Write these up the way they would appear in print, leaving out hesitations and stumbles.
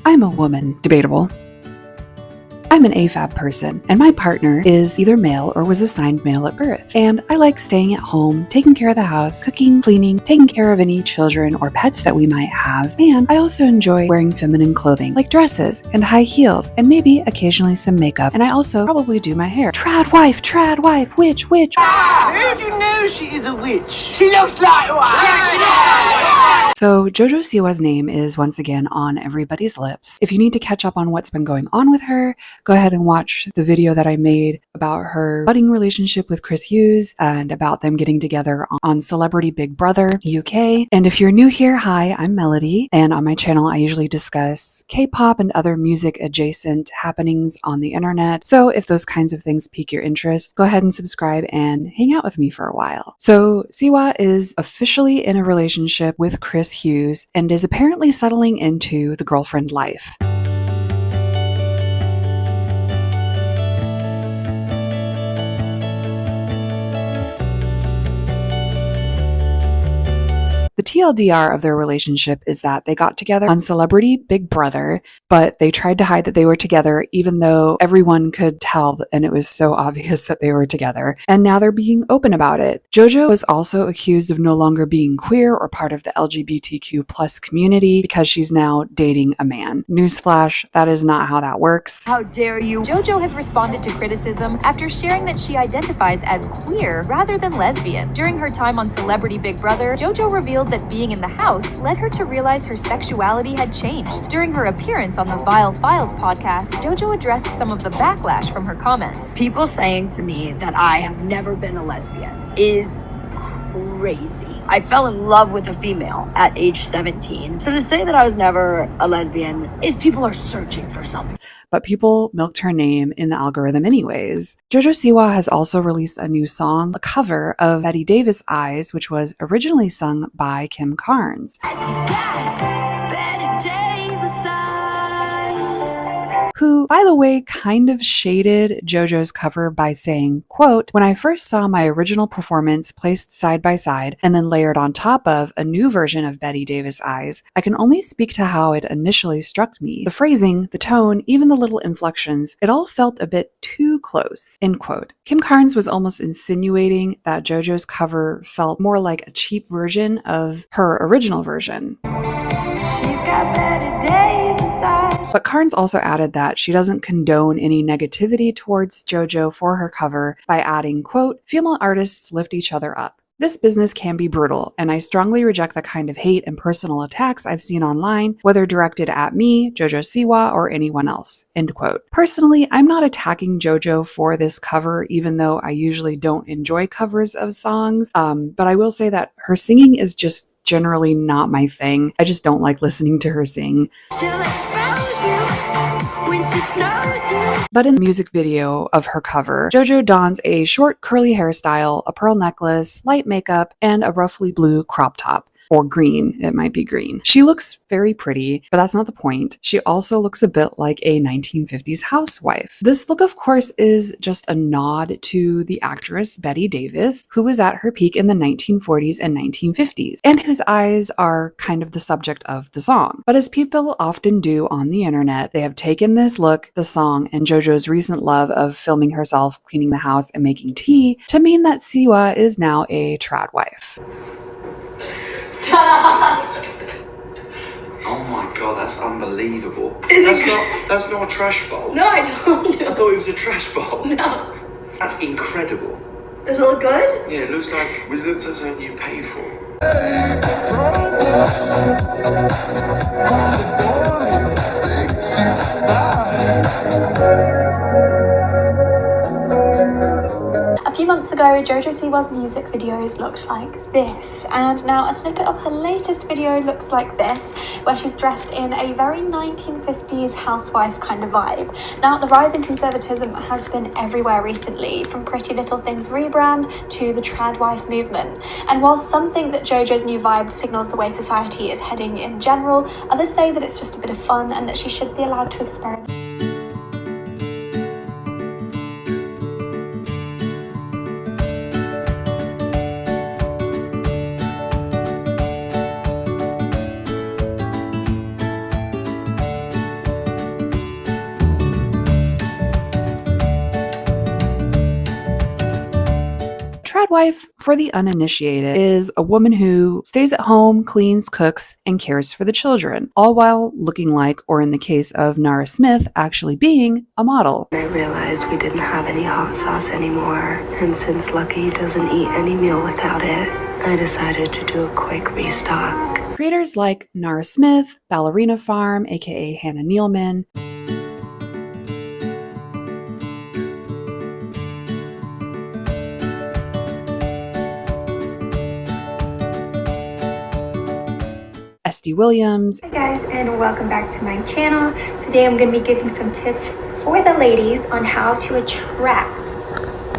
I'm a woman. Debatable. I'm an AFAB person, and my partner is either male or was assigned male at birth. And I like staying at home, taking care of the house, cooking, cleaning, taking care of any children or pets that we might have. And I also enjoy wearing feminine clothing, like dresses and high heels, and maybe occasionally some makeup. And I also probably do my hair. Tradwife, witch. Who do you know she is a witch? She looks like one. So JoJo Siwa's name is once again on everybody's lips. If you need to catch up on what's been going on with her, go ahead and watch the video that I made about her budding relationship with Chris Hughes and about them getting together on Celebrity Big Brother UK. And if you're new here, hi, I'm Melody, and on my channel I usually discuss K-pop and other music adjacent happenings on the internet. So if those kinds of things pique your interest, go ahead and subscribe and hang out with me for a while. So Siwa is officially in a relationship with Chris Hughes and is apparently settling into the girlfriend life. The TLDR of their relationship is that they got together on Celebrity Big Brother, but they tried to hide that they were together even though everyone could tell and it was so obvious that they were together. And now they're being open about it. JoJo was also accused of no longer being queer or part of the LGBTQ plus community because she's now dating a man. Newsflash, that is not how that works. How dare you? JoJo has responded to criticism after sharing that she identifies as queer rather than lesbian. During her time on Celebrity Big Brother, JoJo revealed that being in the house led her to realize her sexuality had changed. During her appearance on the Vile Files podcast, JoJo addressed some of the backlash from her comments. People saying to me that I have never been a lesbian is crazy. I fell in love with a female at age 17. So to say that I was never a lesbian is people are searching for something. But people milked her name in the algorithm anyways. JoJo Siwa has also released a new song, a cover of Betty Davis' Eyes, which was originally sung by Kim Carnes, who, by the way, kind of shaded JoJo's cover by saying, quote, "When I first saw my original performance placed side by side and then layered on top of a new version of Betty Davis' Eyes, I can only speak to how it initially struck me. The phrasing, the tone, even the little inflections, it all felt a bit too close," end quote. Kim Carnes was almost insinuating that JoJo's cover felt more like a cheap version of her original version. She's got Betty Davis eyes. But Carnes also added that she doesn't condone any negativity towards JoJo for her cover by adding, quote, "Female artists lift each other up. This business can be brutal, and I strongly reject the kind of hate and personal attacks I've seen online, whether directed at me, JoJo Siwa, or anyone else," end quote. Personally, I'm not attacking JoJo for this cover, even though I usually don't enjoy covers of songs, but I will say that her singing is just generally not my thing. I just don't like listening to her sing. But in the music video of her cover, JoJo dons a short curly hairstyle, a pearl necklace, light makeup, and a roughly blue crop top. Or green, it might be green. She looks very pretty, but that's not the point. She also looks a bit like a 1950s housewife. This look, of course, is just a nod to the actress Betty Davis, who was at her peak in the 1940s and 1950s, and whose eyes are kind of the subject of the song. But as people often do on the internet, they have taken this look, the song, and JoJo's recent love of filming herself cleaning the house and making tea to mean that Siwa is now a tradwife. Oh my god, that's unbelievable. Is That's not a trash bowl. No, I don't. I thought it was a trash bowl. No. That's incredible. Does it look good? Yeah, it looks like something you pay for. A few months ago, JoJo Siwa's music videos looked like this, and now a snippet of her latest video looks like this, where she's dressed in a very 1950s housewife kind of vibe. Now, the rise in conservatism has been everywhere recently, from Pretty Little Things rebrand to the tradwife movement. And while some think that JoJo's new vibe signals the way society is heading in general, others say that it's just a bit of fun and that she should be allowed to experiment. tradwife, for the uninitiated, is a woman who stays at home, cleans, cooks, and cares for the children, all while looking like, or in the case of Nara Smith, actually being a model. I realized we didn't have any hot sauce anymore, and since Lucky doesn't eat any meal without it, I decided to do a quick restock. Creators like Nara Smith, Ballerina Farm, aka Hannah Nealman, SD Williams. Hey guys, and welcome back to my channel. Today I'm going to be giving some tips for the ladies on how to attract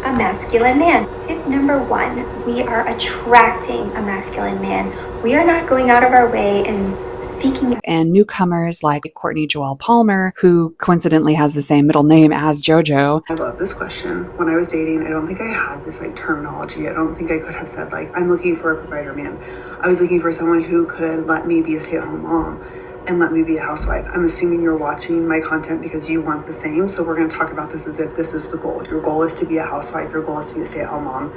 a masculine man. Tip number 1, we are attracting a masculine man. We are not going out of our way and seeking. And newcomers like Courtney Joelle Palmer, who coincidentally has the same middle name as JoJo. I love this question. When I was dating, I don't think I had this terminology. I don't think I could have said I'm looking for a provider man. I was looking for someone who could let me be a stay-at-home mom and let me be a housewife. I'm assuming you're watching my content because you want the same. So we're going to talk about this as if this is the goal. Your goal is to be a housewife. Your goal is to be a stay-at-home mom,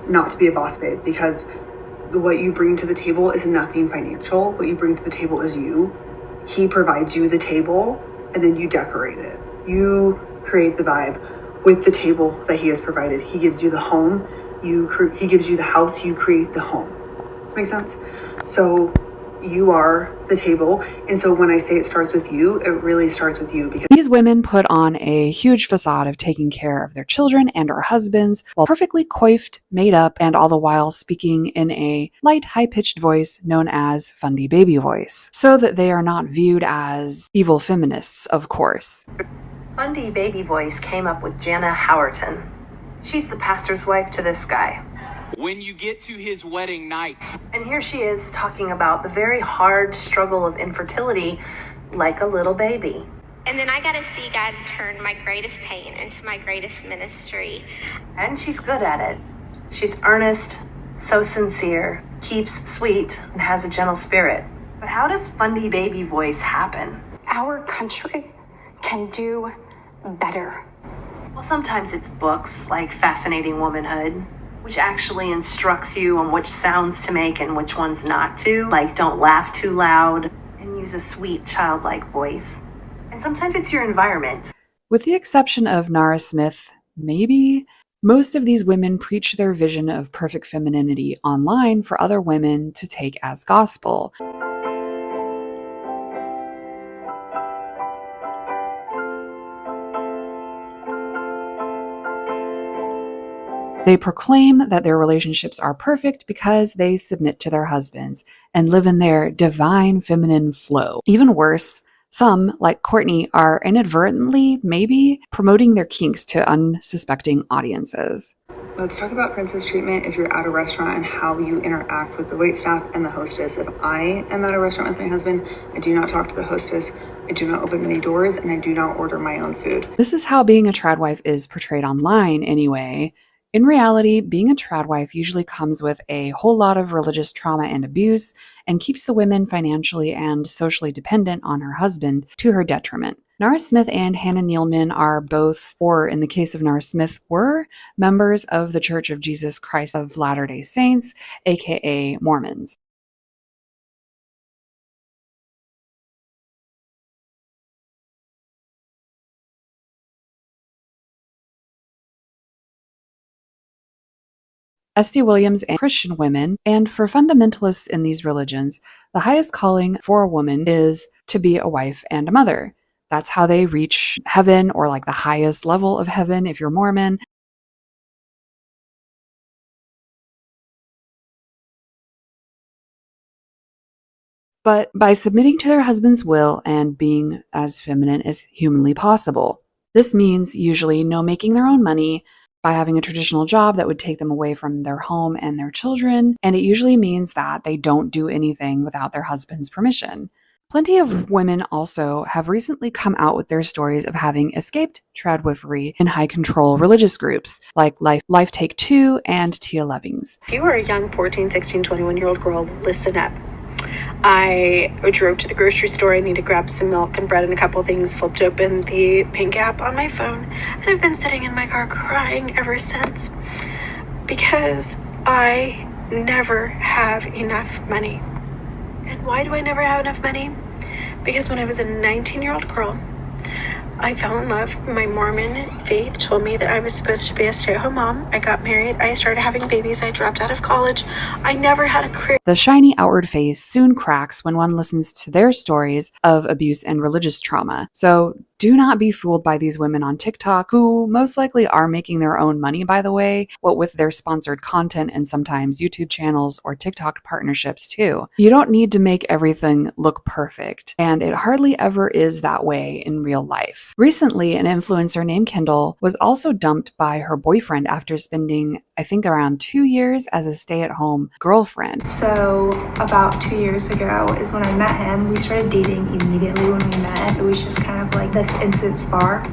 not to be a boss babe, because what you bring to the table is nothing financial. What you bring to the table is you. He provides you the table, and then you decorate it. You create the vibe with the table that he has provided. He gives you the home. He gives you the house. You create the home. Does that make sense? So you are the table. And so when I say it starts with you, it really starts with you, because These women put on a huge facade of taking care of their children and or husbands while perfectly coiffed, made up, and all the while speaking in a light, high-pitched voice known as fundy baby voice, so that they are not viewed as evil feminists, of course. Fundy baby voice came up with Jana Howerton. She's the pastor's wife to this guy. When you get to his wedding night. And here she is talking about the very hard struggle of infertility like a little baby. And then I got to see God turn my greatest pain into my greatest ministry. And she's good at it. She's earnest, so sincere, keeps sweet, and has a gentle spirit. But how does fundy baby voice happen? Our country can do better. Well, sometimes it's books like Fascinating Womanhood, which actually instructs you on which sounds to make and which ones not to, like don't laugh too loud and use a sweet childlike voice. And sometimes it's your environment. With the exception of Nara Smith, maybe, most of these women preach their vision of perfect femininity online for other women to take as gospel. They proclaim that their relationships are perfect because they submit to their husbands and live in their divine feminine flow. Even worse, some, like Courtney, are inadvertently, maybe, promoting their kinks to unsuspecting audiences. let's talk about princess treatment if you're at a restaurant and how you interact with the waitstaff and the hostess. If I am at a restaurant with my husband, I do not talk to the hostess, I do not open any doors, and I do not order my own food. This is how being a tradwife is portrayed online anyway. In reality, being a tradwife usually comes with a whole lot of religious trauma and abuse and keeps the women financially and socially dependent on her husband to her detriment. Nara Smith and Hannah Nealman are both, or in the case of Nara Smith, were members of the Church of Jesus Christ of Latter-day Saints, aka Mormons. SD Williams and Christian women, and for fundamentalists in these religions, the highest calling for a woman is to be a wife and a mother. That's how they reach heaven, or like the highest level of heaven if you're Mormon. But by submitting to their husband's will and being as feminine as humanly possible. This means usually no making their own money, by having a traditional job that would take them away from their home and their children, and it usually means that they don't do anything without their husband's permission. Plenty of women also have recently come out with their stories of having escaped tradwifery in high-control religious groups like Life Take Two and Tia Levings. If you are a young 14, 16, 21-year-old girl, listen up. I drove to the grocery store. I need to grab some milk and bread and a couple things, flipped open the pink app on my phone, and I've been sitting in my car crying ever since. Because I never have enough money. And why do I never have enough money? Because when I was a 19-year-old girl, I fell in love. My Mormon faith told me that I was supposed to be a stay-at-home mom. I got married. I started having babies. I dropped out of college. I never had a career. The shiny outward face soon cracks when one listens to their stories of abuse and religious trauma. So do not be fooled by these women on TikTok, who most likely are making their own money, by the way, what with their sponsored content and sometimes YouTube channels or TikTok partnerships too. You don't need to make everything look perfect, and it hardly ever is that way in real life. Recently, an influencer named Kendall was also dumped by her boyfriend after spending, I think, around 2 years as a stay-at-home girlfriend. So about 2 years ago is when I met him. We started dating immediately when we met. It was just kind of like this instant spark.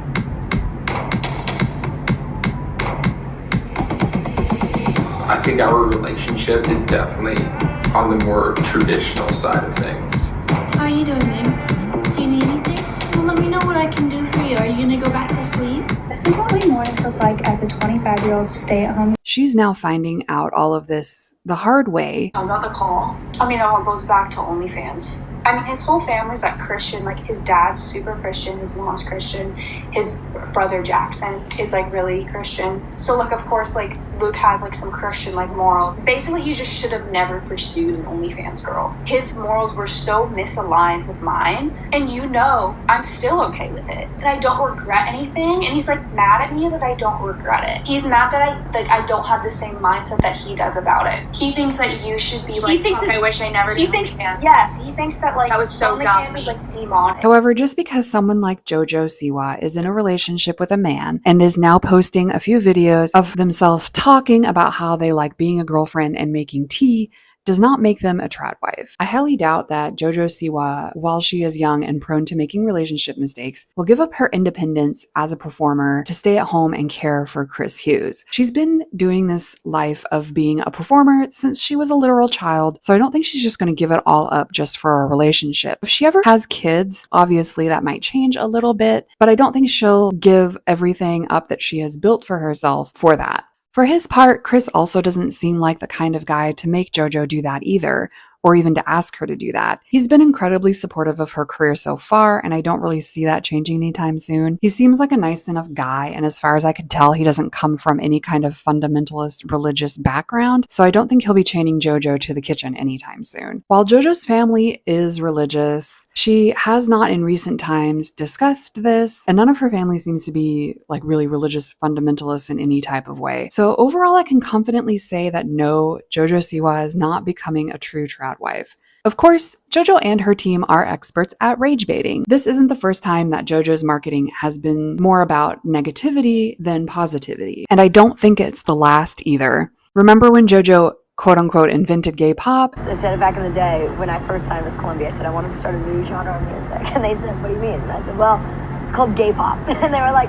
I think our relationship is definitely on the more traditional side of things. How are you doing, babe? Do you need anything? Well, let me know what I can do for you. Are you gonna go back to sleep? This is what my mornings look like as a 25-year-old stay-at-home. She's now finding out all of this the hard way. I got the call. I mean, it all goes back to OnlyFans. I mean, his whole family's like Christian. Like, his dad's super Christian, his mom's Christian, his brother Jackson is like really Christian. So like, of course, like Luke has like some Christian like morals. Basically, he just should have never pursued an OnlyFans girl. His morals were so misaligned with mine, and you know, I'm still okay with it, and I don't regret anything. And he's like mad at me that I don't regret it. He's mad that I don't have the same mindset that he does about it. He thinks that you should be like, I wish I never did OnlyFans. Yes, he thinks that like that was so dumb. Is like demonic. However, just because someone like JoJo Siwa is in a relationship with a man and is now posting a few videos of themselves talking about how they like being a girlfriend and making tea does not make them a tradwife. I highly doubt that JoJo Siwa, while she is young and prone to making relationship mistakes, will give up her independence as a performer to stay at home and care for Chris Hughes. She's been doing this life of being a performer since she was a literal child, so I don't think she's just going to give it all up just for a relationship. If she ever has kids, obviously that might change a little bit, but I don't think she'll give everything up that she has built for herself for that. For his part, Chris also doesn't seem like the kind of guy to make JoJo do that either, or even to ask her to do that. He's been incredibly supportive of her career so far, and I don't really see that changing anytime soon. He seems like a nice enough guy, and as far as I could tell, he doesn't come from any kind of fundamentalist religious background, so I don't think he'll be chaining JoJo to the kitchen anytime soon. While JoJo's family is religious, she has not in recent times discussed this, and none of her family seems to be like really religious fundamentalists in any type of way. So overall, I can confidently say that no, JoJo Siwa is not becoming a true tradwife. Of course, JoJo and her team are experts at rage baiting. This isn't the first time that JoJo's marketing has been more about negativity than positivity, and I don't think it's the last either. Remember when JoJo quote-unquote invented gay pop? I said it back in the day when I first signed with Columbia. I said I wanted to start a new genre of music, and they said, what do you mean? And I said, well, it's called gay pop. And they were like,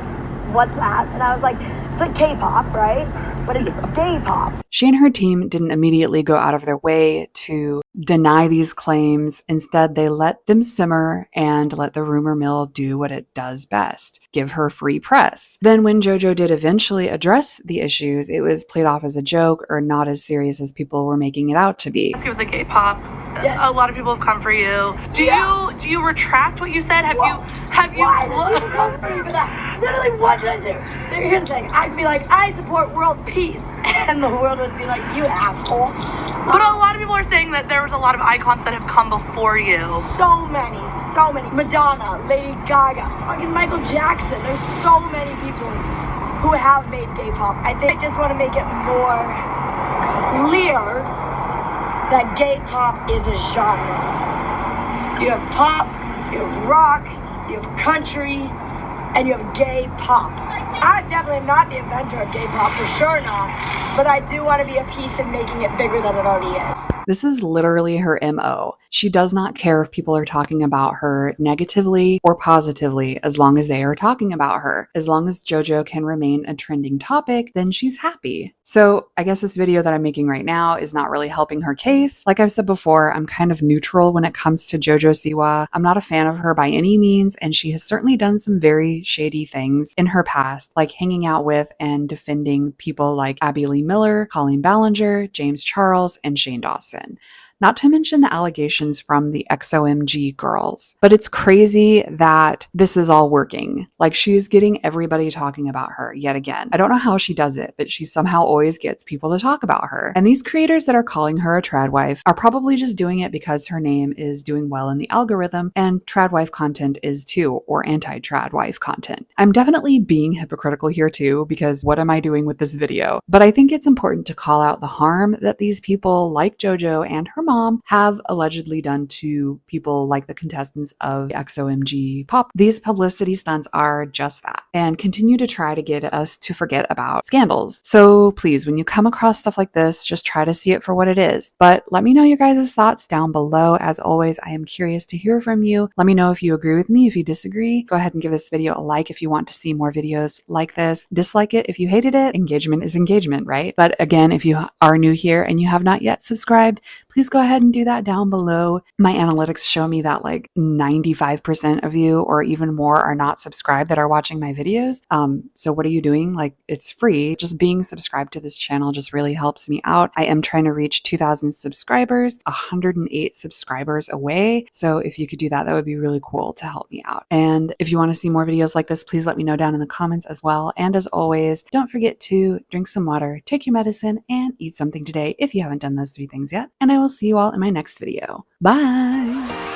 what's that? And I was like, it's like K-pop, right? But it's gay pop. She and her team didn't immediately go out of their way to deny these claims. Instead, they let them simmer and let the rumor mill do what it does best, give her free press. Then when JoJo did eventually address the issues, it was played off as a joke or not as serious as people were making it out to be. Let's go with the gay pop. Yes. A lot of people have come for you. Do you retract what you said? Have you Literally, what did I say? Here's the thing. I'd be like, I support world peace. And the world would be like, you asshole. But a lot of people are saying that there was a lot of icons that have come before you. So many. Madonna, Lady Gaga, fucking Michael Jackson. There's so many people who have made gay pop. I think I just want to make it more clear that gay pop is a genre. You have pop, you have rock, you have country, and you have gay pop. I definitely am not the inventor of gay pop, for sure not, but I do want to be a piece in making it bigger than it already is. This is literally her MO. She does not care if people are talking about her negatively or positively as long as they are talking about her. As long as JoJo can remain a trending topic, then she's happy. So I guess this video that I'm making right now is not really helping her case. Like I've said before, I'm kind of neutral when it comes to JoJo Siwa. I'm not a fan of her by any means, and she has certainly done some very shady things in her past. past, like hanging out with and defending people like Abby Lee Miller, Colleen Ballinger, James Charles, and Shane Dawson. Not to mention the allegations from the XOMG girls. But it's crazy that this is all working. Like, she's getting everybody talking about her yet again. I don't know how she does it, but she somehow always gets people to talk about her. And these creators that are calling her a tradwife are probably just doing it because her name is doing well in the algorithm, and tradwife content is too, or anti-tradwife content. I'm definitely being hypocritical here too, because what am I doing with this video? But I think it's important to call out the harm that these people like JoJo and her mom have allegedly done to people like the contestants of XOMG Pop. These publicity stunts are just that, and continue to try to get us to forget about scandals. So please, when you come across stuff like this, just try to see it for what it is. But let me know your guys' thoughts down below. As always, I am curious to hear from you. Let me know if you agree with me, if you disagree. Go ahead and give this video a like if you want to see more videos like this. Dislike it if you hated it. Engagement is engagement, right? But again, if you are new here and you have not yet subscribed, please go ahead and do that down below. My analytics show me that like 95% of you or even more are not subscribed that are watching my videos. So what are you doing? Like, it's free. Just being subscribed to this channel just really helps me out. I am trying to reach 2,000 subscribers, 108 subscribers away. So if you could do that, that would be really cool to help me out. And if you want to see more videos like this, please let me know down in the comments as well. And as always, don't forget to drink some water, take your medicine, and eat something today if you haven't done those 3 things yet. And I will see you all in my next video. Bye!